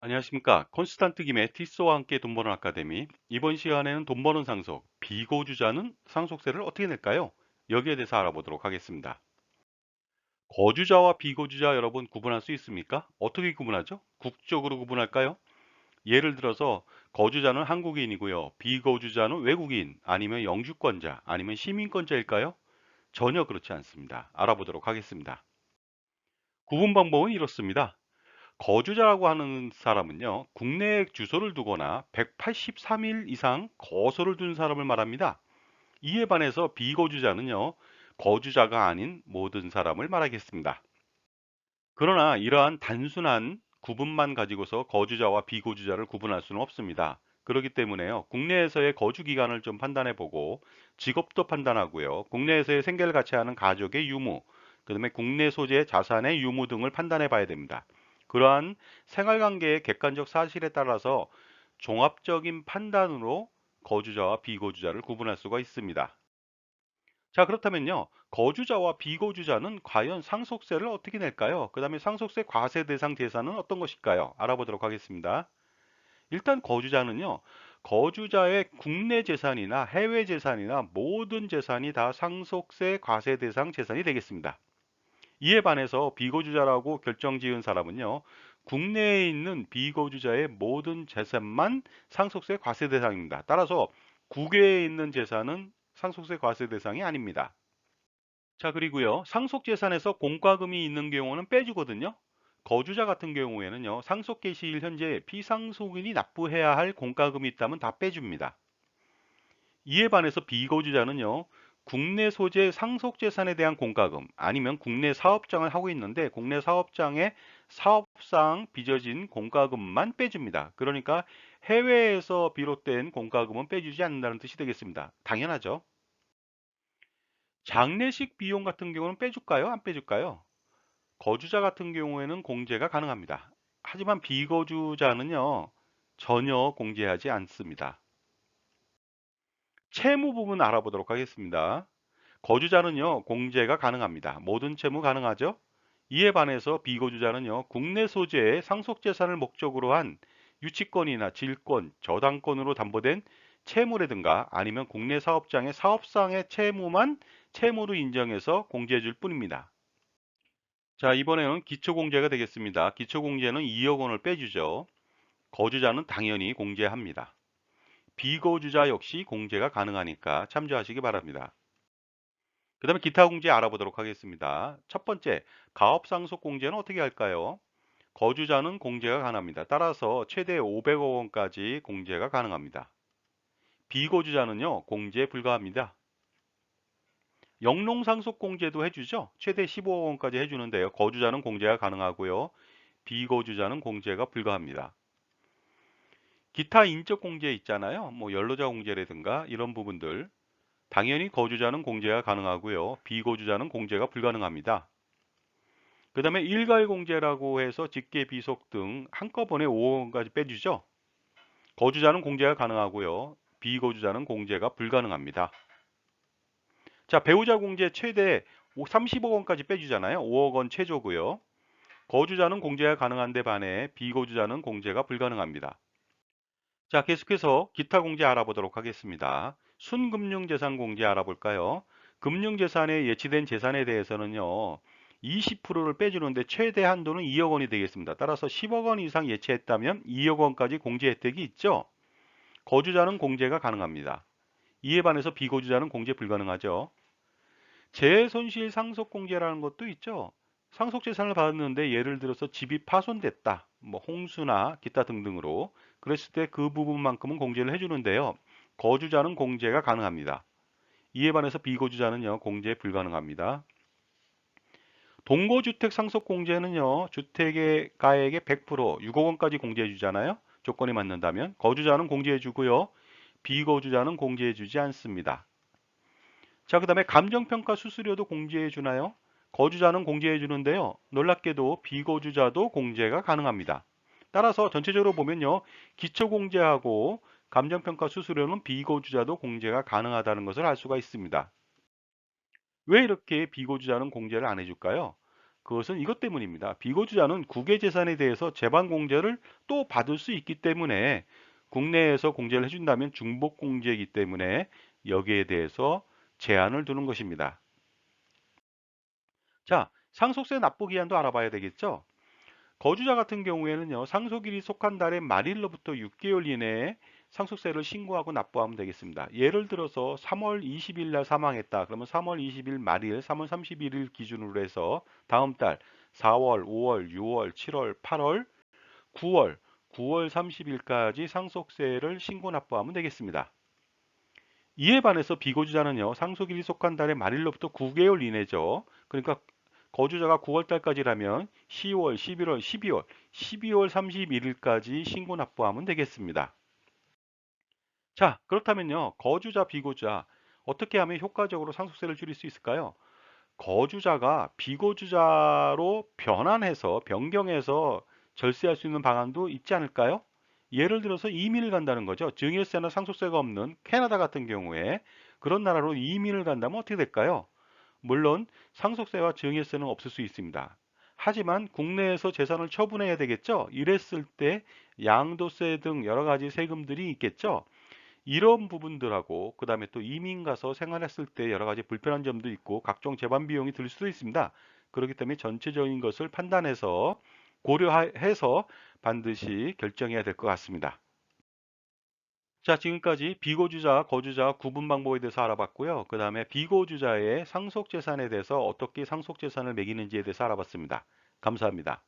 안녕하십니까. 콘스탄트 김의 티스와 함께 돈 버는 아카데미. 이번 시간에는 돈 버는 상속, 비거주자는 상속세를 어떻게 낼까요? 여기에 대해서 알아보도록 하겠습니다. 거주자와 비거주자 여러분 구분할 수 있습니까? 어떻게 구분하죠? 국적으로 구분할까요? 예를 들어서 거주자는 한국인이고요. 비거주자는 외국인, 아니면 영주권자, 아니면 시민권자일까요? 전혀 그렇지 않습니다. 알아보도록 하겠습니다. 구분 방법은 이렇습니다. 거주자라고 하는 사람은요, 국내에 주소를 두거나 183일 이상 거소를 둔 사람을 말합니다. 이에 반해서 비거주자는요, 거주자가 아닌 모든 사람을 말하겠습니다. 그러나 이러한 단순한 구분만 가지고서 거주자와 비거주자를 구분할 수는 없습니다. 그렇기 때문에요, 국내에서의 거주 기간을 좀 판단해 보고, 직업도 판단하고요, 국내에서의 생계를 같이 하는 가족의 유무, 그 다음에 국내 소재 자산의 유무 등을 판단해 봐야 됩니다. 그러한 생활관계의 객관적 사실에 따라서 종합적인 판단으로 거주자와 비거주자를 구분할 수가 있습니다. 자, 그렇다면요, 거주자와 비거주자는 과연 상속세를 어떻게 낼까요? 그 다음에 상속세 과세 대상 재산은 어떤 것일까요? 알아보도록 하겠습니다. 일단 거주자는요, 거주자의 국내 재산이나 해외 재산이나 모든 재산이 다 상속세 과세 대상 재산이 되겠습니다. 이에 반해서 비거주자라고 결정 지은 사람은요, 국내에 있는 비거주자의 모든 재산만 상속세 과세 대상입니다. 따라서 국외에 있는 재산은 상속세 과세 대상이 아닙니다. 자, 그리고요, 상속재산에서 공과금이 있는 경우는 빼주거든요. 거주자 같은 경우에는요, 상속 개시일 현재 피상속인이 납부해야 할 공과금이 있다면 다 빼줍니다. 이에 반해서 비거주자는요, 국내 소재 상속재산에 대한 공과금, 아니면 국내 사업장을 하고 있는데 국내 사업장에 사업상 빚어진 공과금만 빼줍니다. 그러니까 해외에서 비롯된 공과금은 빼주지 않는다는 뜻이 되겠습니다. 당연하죠. 장례식 비용 같은 경우는 빼줄까요? 안 빼줄까요? 거주자 같은 경우에는 공제가 가능합니다. 하지만 비거주자는요, 전혀 공제하지 않습니다. 채무 부분 알아보도록 하겠습니다. 거주자는요, 공제가 가능합니다. 모든 채무 가능하죠? 이에 반해서 비거주자는요, 국내 소재의 상속재산을 목적으로 한 유치권이나 질권, 저당권으로 담보된 채무라든가 아니면 국내 사업장의 사업상의 채무만 채무로 인정해서 공제해 줄 뿐입니다. 자, 이번에는 기초공제가 되겠습니다. 기초공제는 2억 원을 빼주죠. 거주자는 당연히 공제합니다. 비거주자 역시 공제가 가능하니까 참조하시기 바랍니다. 그 다음에 기타 공제 알아보도록 하겠습니다. 첫 번째, 가업상속 공제는 어떻게 할까요? 거주자는 공제가 가능합니다. 따라서 최대 500억 원까지 공제가 가능합니다. 비거주자는요, 공제에 불과합니다. 영농상속 공제도 해주죠. 최대 15억 원까지 해주는데요. 거주자는 공제가 가능하고요. 비거주자는 공제가 불가합니다. 기타 인적 공제 있잖아요. 뭐 연로자 공제라든가 이런 부분들. 당연히 거주자는 공제가 가능하고요. 비거주자는 공제가 불가능합니다. 그 다음에 일괄 공제라고 해서 직계 비속 등 한꺼번에 5억 원까지 빼주죠. 거주자는 공제가 가능하고요. 비거주자는 공제가 불가능합니다. 자, 배우자 공제 최대 30억 원까지 빼주잖아요. 5억 원 최저고요. 거주자는 공제가 가능한데 반해 비거주자는 공제가 불가능합니다. 자, 계속해서 기타 공제 알아보도록 하겠습니다. 순금융재산 공제 알아볼까요? 금융재산에 예치된 재산에 대해서는요, 20%를 빼주는데 최대 한도는 2억 원이 되겠습니다. 따라서 10억 원 이상 예치했다면 2억 원까지 공제 혜택이 있죠. 거주자는 공제가 가능합니다. 이에 반해서 비거주자는 공제 불가능하죠. 재손실 상속 공제라는 것도 있죠. 상속 재산을 받았는데 예를 들어서 집이 파손됐다. 뭐 홍수나 기타 등등으로 그랬을 때 그 부분만큼은 공제를 해주는데요. 거주자는 공제가 가능합니다. 이에 반해서 비거주자는요, 공제 불가능합니다. 동거주택 상속 공제는요, 주택의 가액의 100% 6억 원까지 공제해 주잖아요. 조건이 맞는다면 거주자는 공제해 주고요. 비거주자는 공제해 주지 않습니다. 자, 그 다음에 감정평가 수수료도 공제해 주나요? 거주자는 공제해 주는데요. 놀랍게도 비거주자도 공제가 가능합니다. 따라서 전체적으로 보면요, 기초공제하고 감정평가 수수료는 비거주자도 공제가 가능하다는 것을 알 수가 있습니다. 왜 이렇게 비거주자는 공제를 안 해줄까요? 그것은 이것 때문입니다. 비거주자는 국외 재산에 대해서 재반 공제를 또 받을 수 있기 때문에 국내에서 공제를 해준다면 중복 공제이기 때문에 여기에 대해서 제한을 두는 것입니다. 자, 상속세 납부 기한도 알아봐야 되겠죠? 거주자 같은 경우에는요, 상속일이 속한 달의 말일로부터 6개월 이내에 상속세를 신고하고 납부하면 되겠습니다. 예를 들어서 3월 20일 날 사망했다. 그러면 3월 20일 말일, 3월 31일 기준으로 해서 다음 달 4월, 5월, 6월, 7월, 8월, 9월, 9월 30일까지 상속세를 신고 납부하면 되겠습니다. 이에 반해서 비거주자는요, 상속일이 속한 달의 말일로부터 9개월 이내죠. 그러니까 거주자가 9월 달까지라면 10월, 11월, 12월, 12월 31일까지 신고 납부하면 되겠습니다. 자, 그렇다면요, 거주자, 비거주자, 어떻게 하면 효과적으로 상속세를 줄일 수 있을까요? 거주자가 비거주자로 변환해서, 변경해서 절세할 수 있는 방안도 있지 않을까요? 예를 들어서 이민을 간다는 거죠. 증여세나 상속세가 없는 캐나다 같은 경우에 그런 나라로 이민을 간다면 어떻게 될까요? 물론 상속세와 증여세는 없을 수 있습니다. 하지만 국내에서 재산을 처분해야 되겠죠. 이랬을 때 양도세 등 여러 가지 세금들이 있겠죠. 이런 부분들하고 그 다음에 또 이민 가서 생활했을 때 여러 가지 불편한 점도 있고 각종 재반 비용이 들 수도 있습니다. 그렇기 때문에 전체적인 것을 판단해서 고려해서 반드시 결정해야 될 것 같습니다. 자, 지금까지 비거주자, 거주자 구분 방법에 대해서 알아봤고요. 그 다음에 비거주자의 상속재산에 대해서 어떻게 상속재산을 매기는지에 대해서 알아봤습니다. 감사합니다.